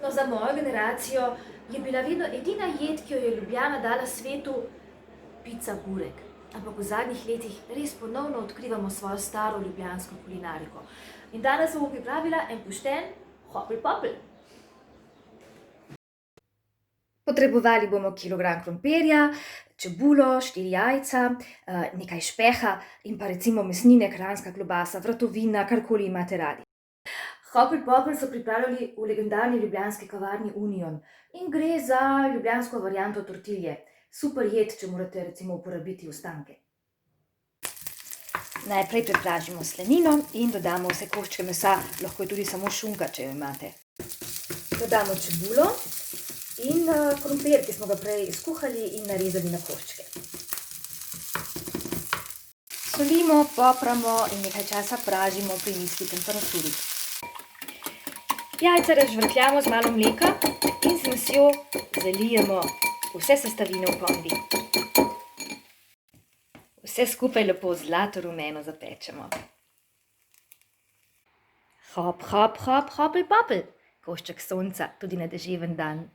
No, za mojo generacijo je bila vedno edina jed, ki jo je Ljubljana dala svetu, pica burek. Ampak v zadnjih letih res ponovno odkrivamo svojo staro ljubljansko kulinariko. In danes bom pripravila en pošten hopl-popl. Potrebovali bomo kilogram krompirja, čebulo, 4 jajca, nekaj špeha in pa recimo mesnine, kranjska klobasa, vratovina, karkoli imate radi. Hopl-popl so pripravljali v legendarni ljubljanski kavarni Union in gre za ljubljansko varianto tortilje. Super jed, če morate recimo uporabiti ostanke. Najprej prepražimo slanino in dodamo vse koščke mesa, lahko je tudi samo šunka, če jo imate. Dodamo čebulo in krompir, ki smo ga prej skuhali in narezali na koščke. Solimo, popramo in nekaj časa pražimo pri nizki temperaturi. Jajca razžvrkljamo z malo mleka in z mesjo zalijemo vse sestavine v ponvi. Vse skupaj lepo zlato rumeno zapečemo. Hop, hop, hop, hopl-popl. Košček sonca tudi na deževen dan.